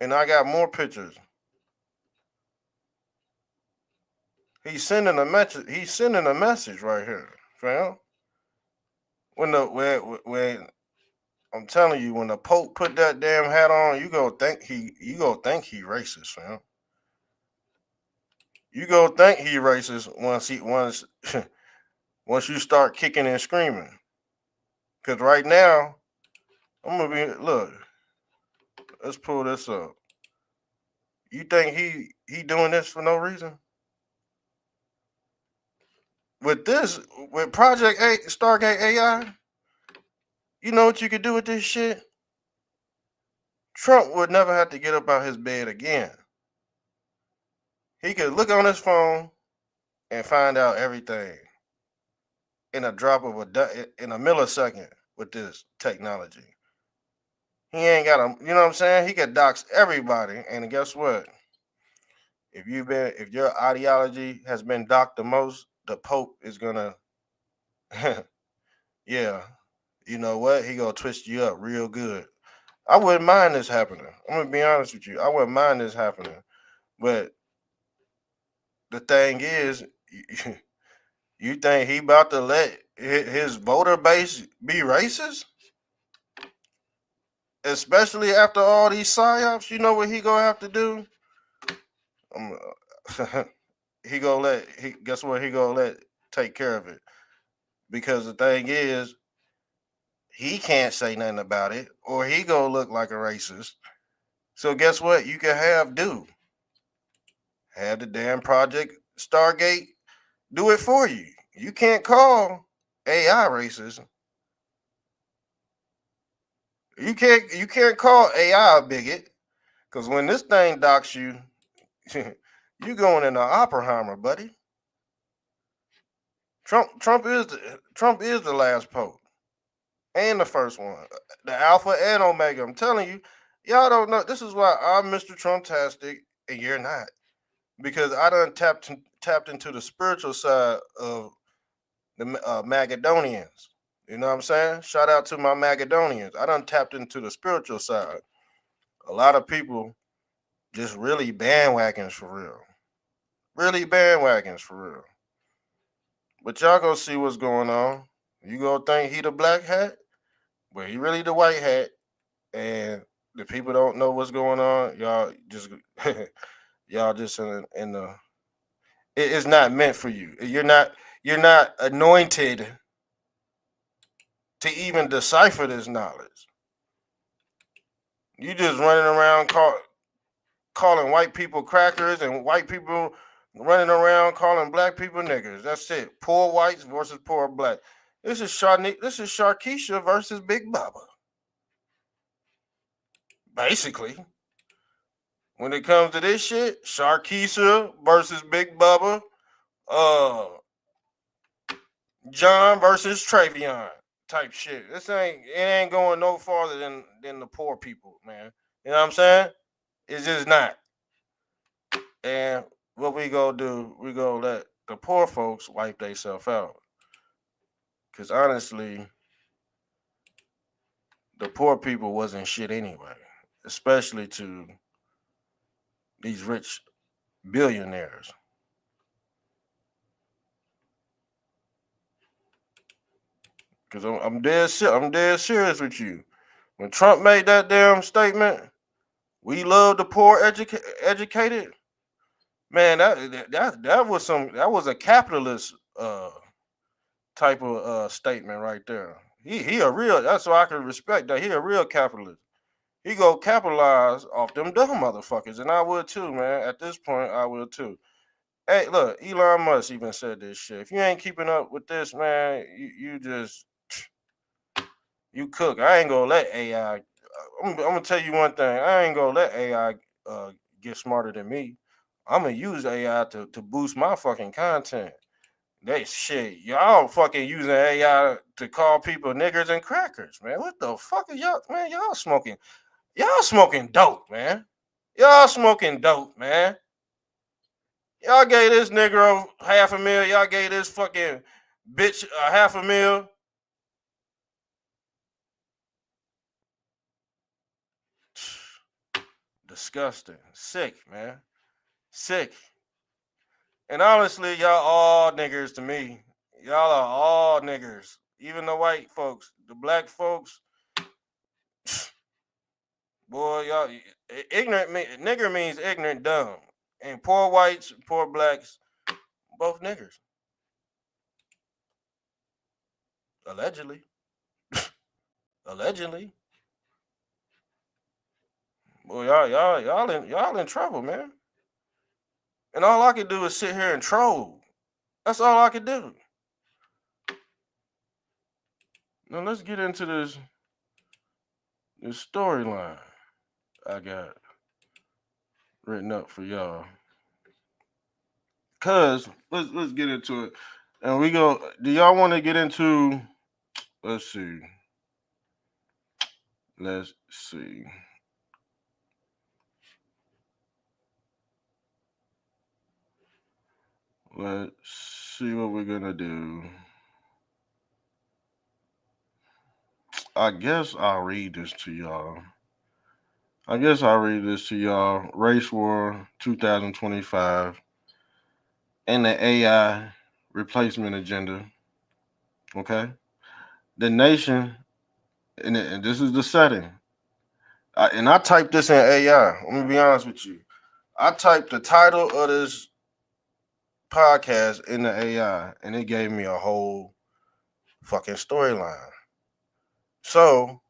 And I got more pictures. He's sending a message. He's sending a message right here, fam. When I'm telling you, when the Pope put that damn hat on, you go think he racist, fam. You go think he racist once once you start kicking and screaming. Cause right now, I'm gonna be look. Let's pull this up. You think he doing this for no reason? With Project Stargate AI, you know what you could do with this shit? Trump would never have to get up out his bed again. He could look on his phone and find out everything in a drop of in a millisecond with this technology. He ain't got a, you know what I'm saying? He could dox everybody, and guess what? If your ideology has been docked the most, the Pope is gonna, yeah, you know what? He gonna twist you up real good. I wouldn't mind this happening. I'm gonna be honest with you. I wouldn't mind this happening, but the thing is, you think he about to let his voter base be racist? Especially after all these psyops, you know what he gonna have to do? Guess what he gonna let take care of it. Because the thing is, he can't say nothing about it, or he gonna look like a racist. So guess what? You can have the damn Project Stargate do it for you. You can't call AI racist. You can't call AI a bigot. Because when this thing docks you, you going in the Oppenheimer, buddy. Trump is the last pope and the first one, the alpha and omega. I'm telling you, y'all don't know. This is why I'm Mr. Trumptastic and you're not, because I done tapped into the spiritual side of the Magadonians. You know what I'm saying? Shout out to my Macedonians. I done tapped into the spiritual side. A lot of people just really bandwagons for real. Really bandwagons for real. But y'all go see what's going on. You go think he the black hat, but he really the white hat. And the people don't know what's going on. Y'all just y'all just in the it's not meant for you. You're not anointed to even decipher this knowledge. You just running around calling white people crackers and white people running around calling black people niggers. That's it. Poor whites versus poor black. This is Sharkeisha versus Big Baba. Basically, when it comes to this shit, Sharkeisha versus Big Baba, John versus Travion type shit. It ain't going no farther than the poor people, man. You know what I'm saying? It's just not. And what we gonna do, we gonna let the poor folks wipe themselves out. Cause honestly, the poor people wasn't shit anyway. Especially to these rich billionaires. Cause I'm dead serious with you. When Trump made that damn statement, we love the poor educated. Man, that was a capitalist type of statement right there. He a real, that's why I can respect that. He a real capitalist. He go capitalize off them dumb motherfuckers, and I would too, man. At this point, I would too. Hey, look, Elon Musk even said this shit. If you ain't keeping up with this, man, you just you cook. I ain't gonna let AI. I'm gonna tell you one thing. I ain't gonna let AI get smarter than me. I'm gonna use AI to boost my fucking content. That shit, y'all fucking using AI to call people niggers and crackers, man. What the fuck are y'all, man? Y'all smoking dope, man. Y'all smoking dope, man. Y'all gave this nigger $500,000. Y'all gave this fucking bitch $500,000. Disgusting. Sick, man. Sick. And honestly, y'all all niggers to me. Y'all are all niggers. Even the white folks, the black folks. Boy, y'all ignorant. Nigger means ignorant, dumb. And poor whites, poor blacks, both niggers. Allegedly. Allegedly. Boy, y'all in trouble, man. And all I can do is sit here and troll. That's all I can do. Now let's get into this storyline I got written up for y'all. Cause let's get into it. And we go, do y'all want to get into, let's see. Let's see. Let's see what we're gonna do. I guess I'll read this to y'all. Race War 2025 and the AI replacement agenda. Okay. The nation, and this is the setting. I typed this in AI. Let me be honest with you. I typed the title of this podcast in the AI, and it gave me a whole fucking storyline. So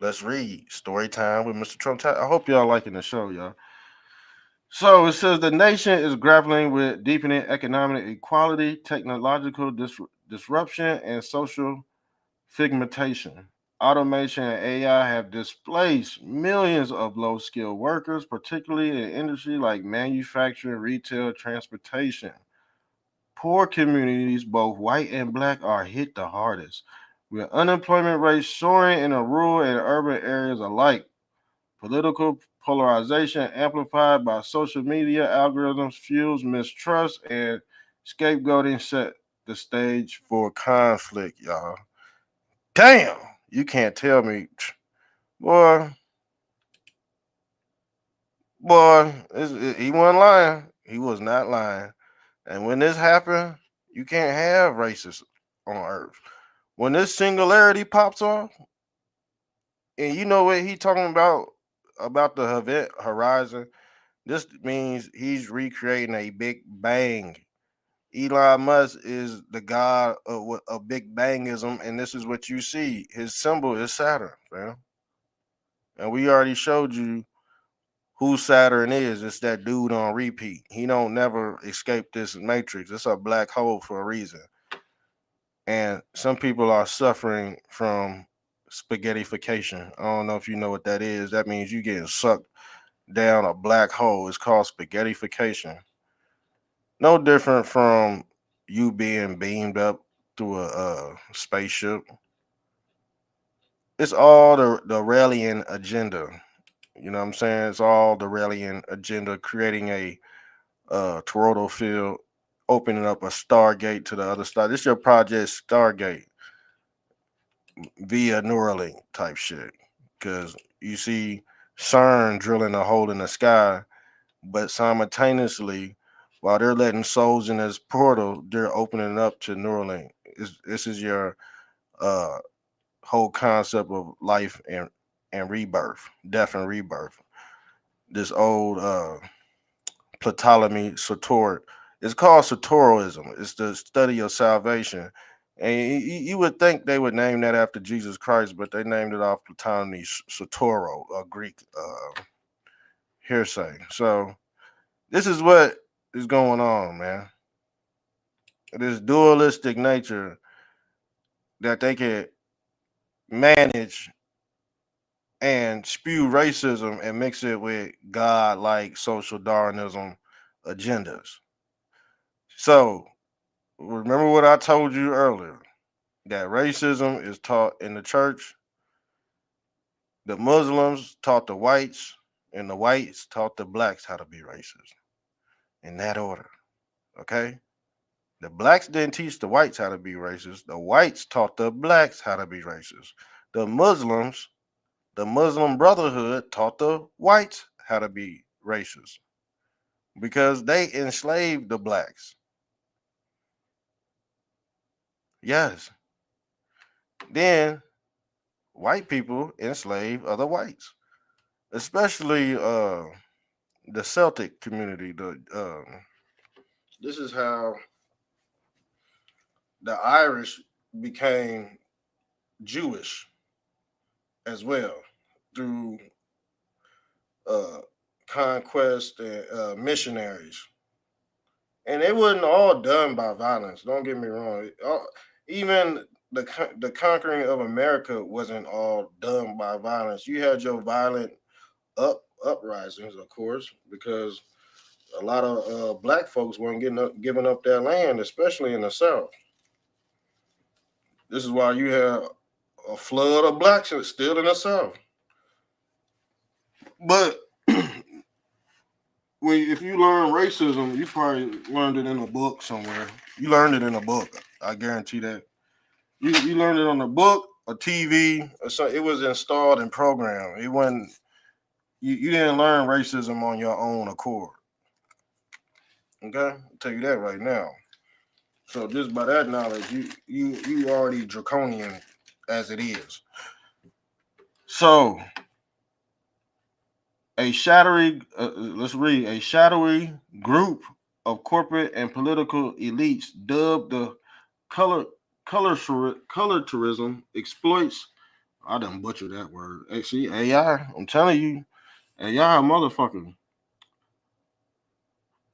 let's read story time with Mr. Trump. I hope y'all liking the show, y'all. So it says the nation is grappling with deepening economic equality, technological disruption, and social figmentation. Automation and AI have displaced millions of low-skilled workers, particularly in industries like manufacturing, retail, transportation. Poor communities, both white and black, are hit the hardest, with unemployment rates soaring in the rural and urban areas alike. Political polarization amplified by social media algorithms fuels mistrust and scapegoating the stage for conflict, y'all. Damn, you can't tell me, boy. He wasn't lying. He was not lying. And when this happened, you can't have racists on Earth. When this singularity pops off, and you know what he talking about the event horizon. This means he's recreating a Big Bang. Elon Musk is the god of Big Bangism, and this is what you see. His symbol is Saturn, man. And we already showed you who Saturn is. It's that dude on repeat. He don't never escape this matrix. It's a black hole for a reason. And some people are suffering from spaghettification. I don't know if you know what that is. That means you getting sucked down a black hole. It's called spaghettification. No different from you being beamed up through a spaceship. It's all the Aurelian agenda. You know what I'm saying? It's all the Aurelian agenda, creating a toroidal field, opening up a stargate to the other star. This is your project Stargate via Neuralink type shit. Because you see CERN drilling a hole in the sky, but simultaneously, while they're letting souls in this portal, they're opening up to Neuralink. This is your whole concept of life and rebirth, death and rebirth. This old Ptolemy Sator. It's called Sartorialism. It's the study of salvation. And you would think they would name that after Jesus Christ, but they named it off Ptolemy Satoro, a Greek hearsay. So this is what is going on, man. This dualistic nature that they can manage and spew racism and mix it with God-like social Darwinism agendas. So remember what I told you earlier, that racism is taught in the church. The Muslims taught the whites, and the whites taught the blacks how to be racist. In that order. Okay? The blacks didn't teach the whites how to be racist. The whites taught the blacks how to be racist. The Muslims, the Muslim Brotherhood, taught the whites how to be racist because they enslaved the blacks. Yes. Then white people enslave other whites, especially the Celtic community. This is how the Irish became Jewish as well through conquest and missionaries. And it wasn't all done by violence. Don't get me wrong. Even the conquering of America wasn't all done by violence. You had your violent uprisings, of course, because a lot of black folks weren't giving up their land, especially in the South. This is why you have a flood of blacks still in the South. But if you learn racism, you probably learned it in a book somewhere. You learned it in a book. I guarantee that. You learned it on a book, a TV, or something. It was installed and programmed. It wasn't. You didn't learn racism on your own accord. Okay, I'll tell you that right now. So just by that knowledge, you already draconian as it is. So let's read, a shadowy group of corporate and political elites dubbed the color tourism exploits. I done butchered that word. Actually, AI, I'm telling you, AI motherfucker.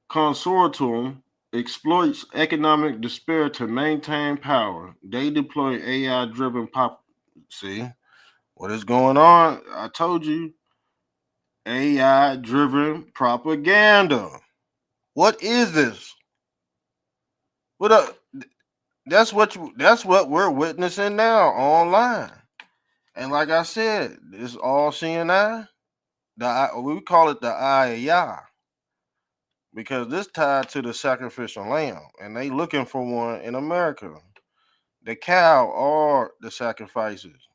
Consortium exploits economic despair to maintain power. They deploy AI-driven See what is going on? I told you, AI-driven propaganda. What is this? That's what we're witnessing now online. And like I said, it's all CNI. We call it the eye of Yah. because this tied to the sacrificial lamb, and they looking for one in America. The cow or the sacrifices.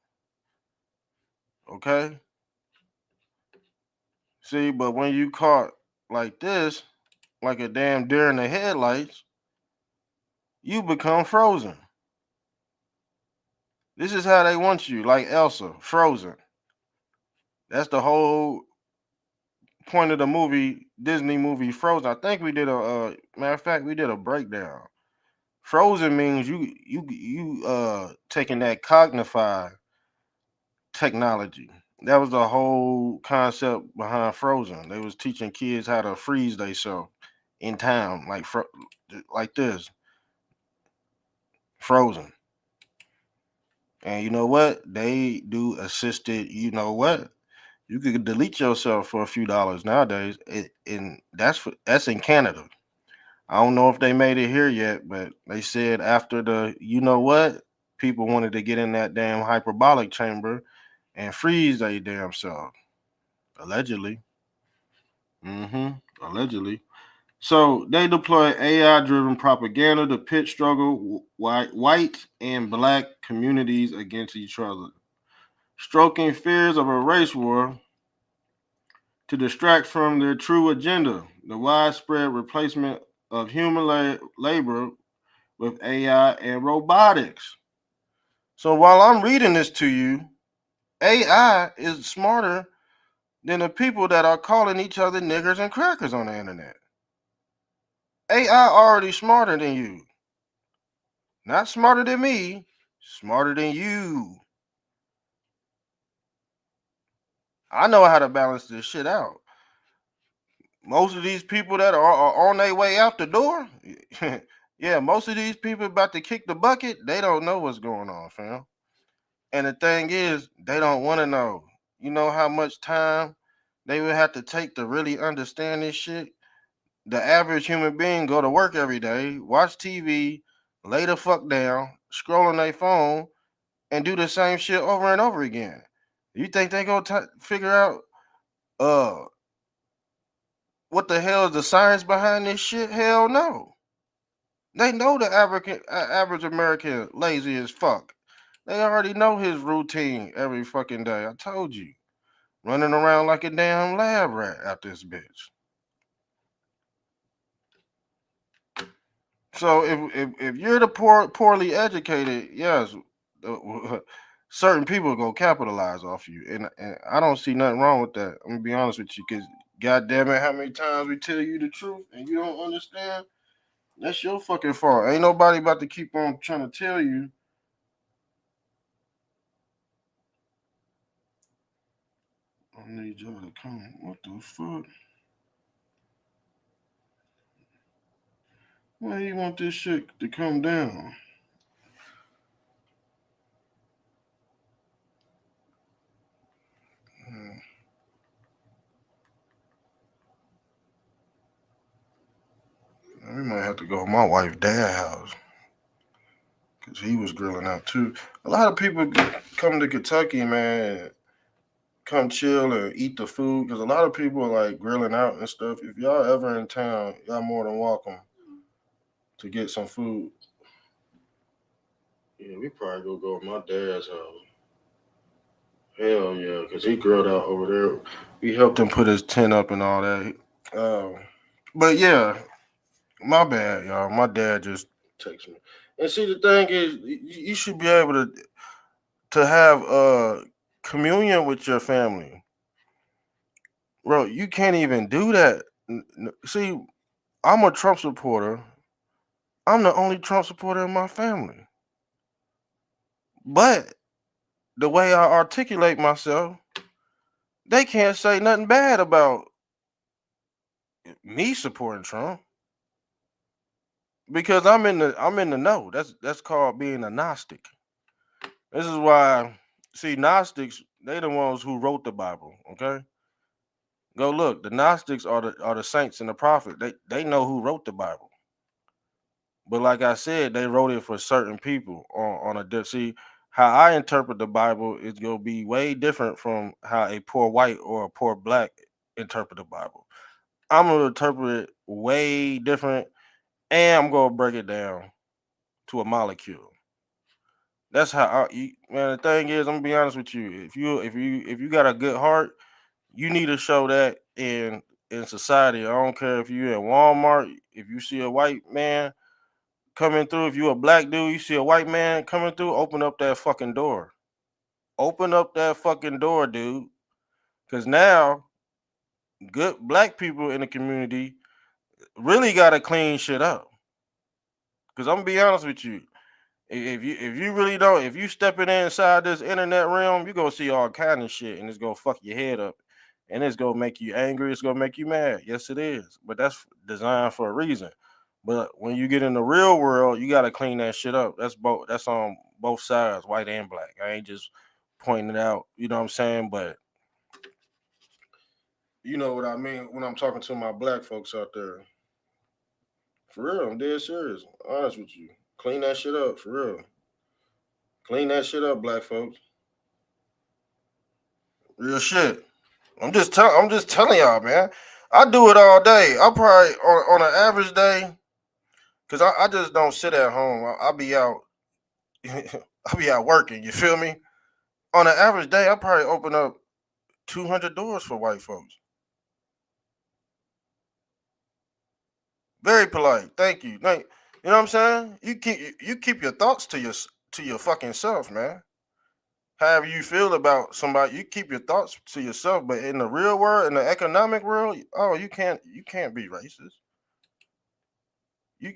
Okay? See, but when you caught like this, like a damn deer in the headlights, you become frozen. This is how they want you, like Elsa, frozen. That's the whole point of the movie, Disney movie Frozen. I think we did a matter of fact, we did a breakdown. Frozen means you taking that cognify technology. That was the whole concept behind Frozen. They was teaching kids how to freeze themselves in time, like this, Frozen. And you know what? They do assisted. You know what? You could delete yourself for a few dollars nowadays, and that's in Canada. I don't know if they made it here yet, but they said after the, you know what, people wanted to get in that damn hyperbolic chamber and freeze their damn self. Allegedly. Allegedly. So they deploy AI-driven propaganda to pit struggle white and black communities against each other, stroking fears of a race war to distract from their true agenda, the widespread replacement of human labor with AI and robotics. So while I'm reading this to you, AI is smarter than the people that are calling each other niggers and crackers on the internet. AI already smarter than you. Not smarter than me, smarter than you. I know how to balance this shit out. Most of these people that are on their way out the door, yeah, most of these people about to kick the bucket, they don't know what's going on, fam. And the thing is, they don't want to know. You know how much time they would have to take to really understand this shit? The average human being go to work every day, watch TV, lay the fuck down, scroll on their phone, and do the same shit over and over again. You think they gonna figure out uh what the hell is the science behind this shit? Hell no. They know the average American lazy as fuck. They already know his routine every fucking day. I told you, running around like a damn lab rat out this bitch. So if you're the poorly educated, yes, certain people gonna capitalize off you, and I don't see nothing wrong with that. I'm gonna be honest with you, because God damn it, how many times we tell you the truth and you don't understand? That's your fucking fault. Ain't nobody about to keep on trying to tell you. I need y'all to come. What the fuck? Why you want this shit to come down? Hmm. We might have to go to my wife's dad's house because he was grilling out too. A lot of people come to Kentucky, man, come chill and eat the food because a lot of people are like grilling out and stuff. If y'all ever in town, y'all more than welcome to get some food. Yeah, we probably go to my dad's house. Hell yeah, because he grilled out over there. We helped him put his tent up and all that. Um, but yeah, my bad, y'all. My dad just texted me. And see, the thing is, you should be able to have communion with your family, bro. You can't even do that. See, I'm a Trump supporter. I'm the only Trump supporter in my family. But the way I articulate myself, they can't say nothing bad about me supporting Trump because I'm in the know. That's called being a Gnostic. This is why, see, Gnostics, they the ones who wrote the Bible. Okay, go look. The Gnostics are the saints and the prophet. They know who wrote the Bible. But like I said, they wrote it for certain people on see how I interpret the Bible is gonna be way different from how a poor white or a poor black interpret the Bible. I'm gonna interpret it way different, and I'm gonna break it down to a molecule. That's how man. The thing is, I'm gonna be honest with you. If you got a good heart, you need to show that in society. I don't care if you in Walmart, if you see a white man coming through, if you a black dude, you see a white man coming through, open up that fucking door. Open up that fucking door, dude. Cause now good black people in the community really gotta clean shit up. Cause I'm gonna be honest with you. If you really don't, if you stepping inside this internet realm, you're gonna see all kind of shit and it's gonna fuck your head up. And it's gonna make you angry, it's gonna make you mad. Yes, it is. But that's designed for a reason. But when you get in the real world, you gotta clean that shit up. That's on both sides, white and black. I ain't just pointing it out, you know what I'm saying? But you know what I mean when I'm talking to my black folks out there. For real, I'm dead serious. Honest with you. Clean that shit up, for real. Clean that shit up, black folks. Real shit. I'm just telling y'all, man. I do it all day. I probably on an average day, cause I just don't sit at home. I'll be out. I'll be out working. You feel me? On an average day, I probably open up 200 doors for white folks. Very polite. Thank you. You know what I'm saying? You keep your thoughts to your fucking self, man. However you feel about somebody, you keep your thoughts to yourself. But in the real world, in the economic world, oh, you can't be racist. You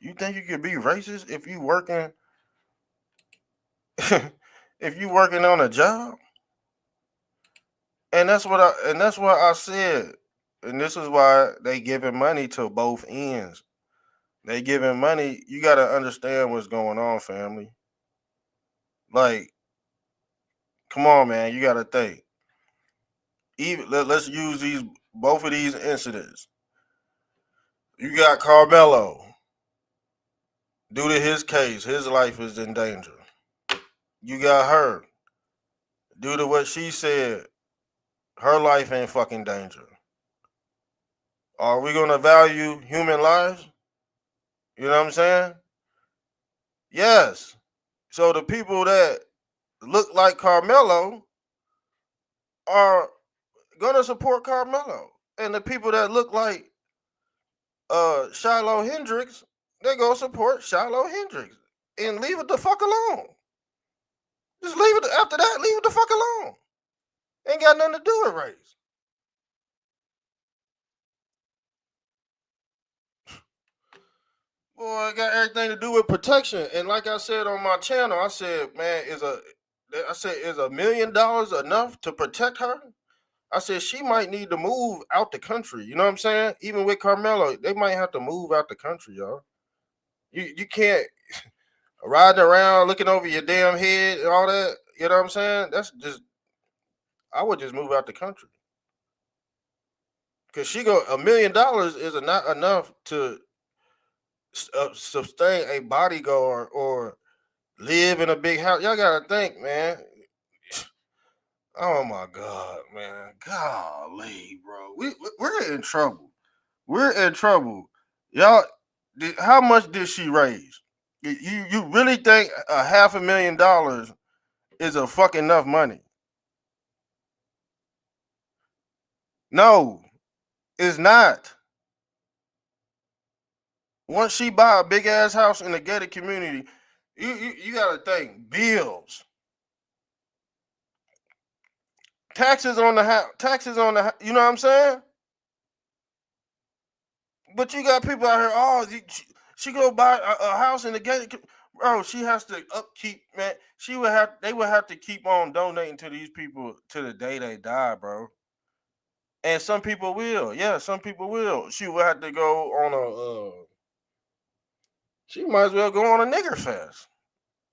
you think you could be racist if you working if you working on a job? And that's what I said. And this is why they giving money to both ends. They giving money. You gotta understand what's going on, family. Like, come on, man. You gotta think. Let's use these both of these incidents. You got Carmelo. Due to his case, his life is in danger. You got her. Due to what she said, her life ain't fucking danger. Are we gonna value human lives? You know what I'm saying? Yes. So the people that look like Carmelo are gonna support Carmelo. And the people that look like Shiloh Hendrix, they gonna support Shiloh Hendrix. And leave it the fuck alone. Just leave it after that, leave it the fuck alone. Ain't got nothing to do with race. Boy, it got everything to do with protection. And like I said on my channel, I said, man, is $1 million enough to protect her? I said she might need to move out the country. You know what I'm saying? Even with Carmelo, they might have to move out the country, y'all. You can't riding around looking over your damn head and all that. You know what I'm saying? That's just I would just move out the country. Cause $1 million is not enough to sustain a bodyguard or live in a big house. Y'all gotta think, man. Oh my God, man. Golly, bro. We're in trouble. We're in trouble. Y'all, how much did she raise? You really think $500,000 is a fuck enough money? No, it's not. Once she buy a big ass house in a gated community, you gotta think bills, taxes on the house, you know what I'm saying? But you got people out here. Oh, she go buy a house in the gated. Bro, she has to upkeep, man. They would have to keep on donating to these people to the day they die, bro. And some people will, yeah, some people will. She would have to go on she might as well go on a nigger fest.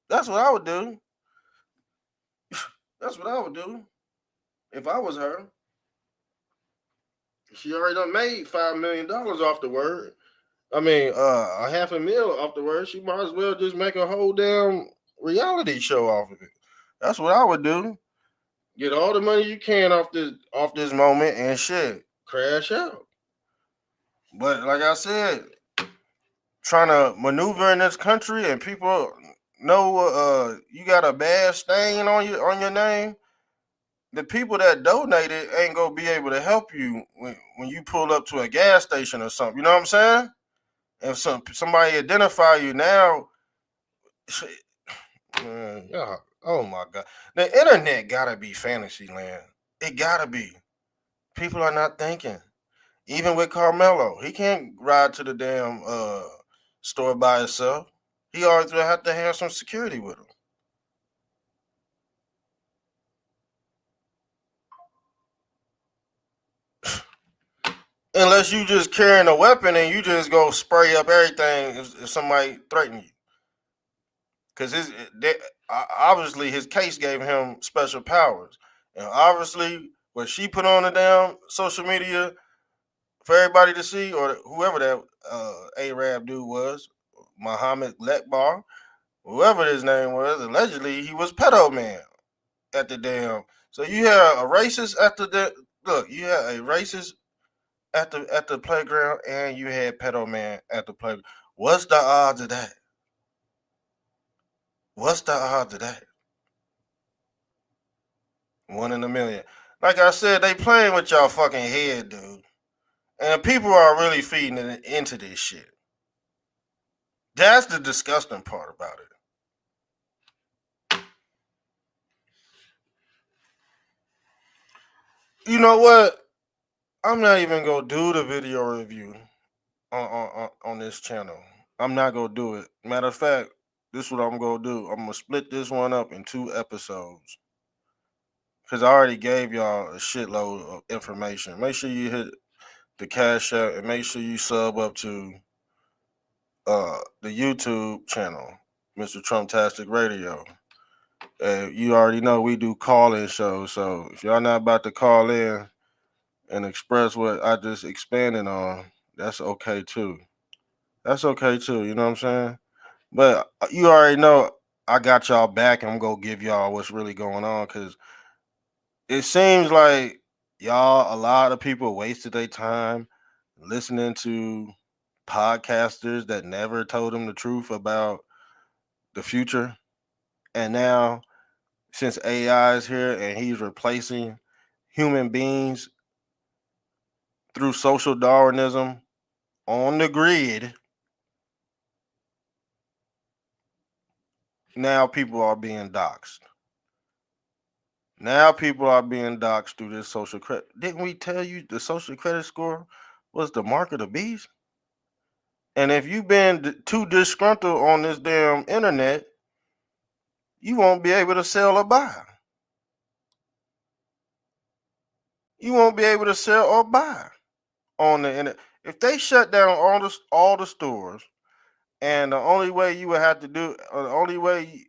That's what I would do. That's what I would do if I was her. She already done made $5 million off the word. I mean, a $500,000 off the word. She might as well just make a whole damn reality show off of it. That's what I would do. Get all the money you can off this moment and shit. Crash out. But like I said, trying to maneuver in this country and people know you got a bad stain on your name, the people that donated ain't gonna be able to help you when you pull up to a gas station or something. You know what I'm saying? If somebody identify you now, man, yeah. Oh my God, the internet gotta be fantasy land. It gotta be. People are not thinking. Even with Carmelo, he can't ride to the damn store by himself. He always will have to have some security with him. Unless you just carrying a weapon and you just go spray up everything if somebody threaten you. Because obviously his case gave him special powers. And obviously what she put on the damn social media for everybody to see, or whoever that Arab dude was, Muhammad Lekbar, whoever his name was, allegedly he was pedo man at the damn. So you had a racist at the look. You had a racist at the playground, and you had pedo man at the playground. What's the odds of that? What's the odds of that? 1 in a million. Like I said, they playing with y'all fucking head, dude. And people are really feeding into this shit. That's the disgusting part about it. You know what? I'm not even gonna do the video review on this channel. I'm not gonna do it. Matter of fact, this is what I'm gonna do. I'm gonna split this one up in 2 episodes. Cause I already gave y'all a shitload of information. Make sure you hit the cash app and make sure you sub up to the YouTube channel, Mr. Trumptastic Radio. You already know we do call-in shows, so if y'all not about to call in and express what I just expanded on, that's okay too. That's okay too, you know what I'm saying? But you already know I got y'all back and I'm gonna give y'all what's really going on, because it seems like y'all, a lot of people wasted their time listening to podcasters that never told them the truth about the future. And now, since AI is here and he's replacing human beings through social Darwinism on the grid, now people are being doxxed. Now people are being doxxed through this social credit. Didn't we tell you the social credit score was the mark of the beast? And if you've been too disgruntled on this damn internet, you won't be able to sell or buy. You won't be able to sell or buy on the internet. If they shut down all the stores, and the only way you would have to do, or the only way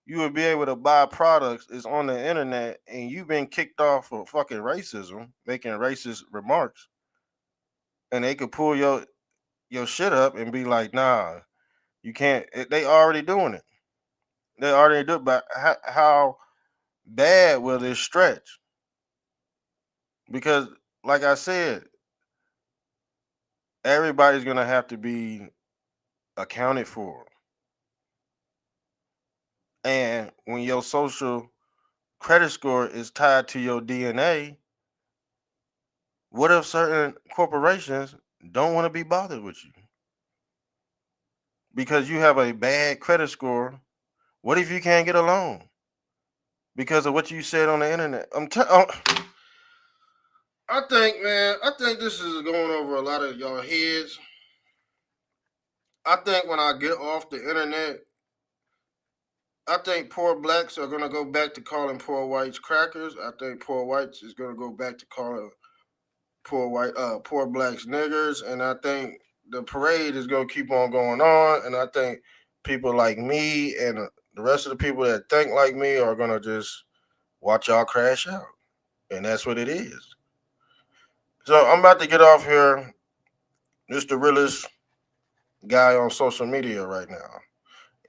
you would be able to buy products is on the internet, and you've been kicked off for fucking racism, making racist remarks, and they could pull your shit up and be like, nah, you can't. They already doing it. They already do it. But how bad will this stretch? Because, like I said, everybody's gonna have to be accounted for. And when your social credit score is tied to your DNA, what if certain corporations don't want to be bothered with you because you have a bad credit score? What if you can't get a loan because of what you said on the internet? I think, man, I think this is going over a lot of y'all heads. I think when I get off the internet, I think poor blacks are gonna go back to calling poor whites crackers. I think poor whites is gonna go back to calling poor blacks niggers, and I think the parade is gonna keep on going on. And I think people like me and the rest of the people that think like me are gonna just watch y'all crash out, and that's what it is. So I'm about to get off here. Just the realest guy on social media right now.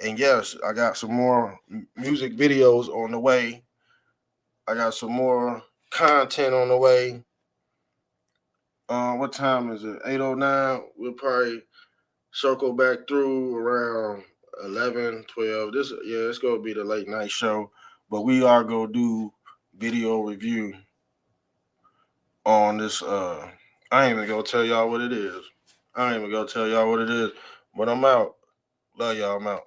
And yes, I got some more music videos on the way. I got some more content on the way. What time is it? 8:09. We'll probably circle back through around 11, 12. It's gonna be the late night show, but we are gonna do video review on this. I ain't even gonna tell y'all what it is. But I'm out. Love y'all. I'm out.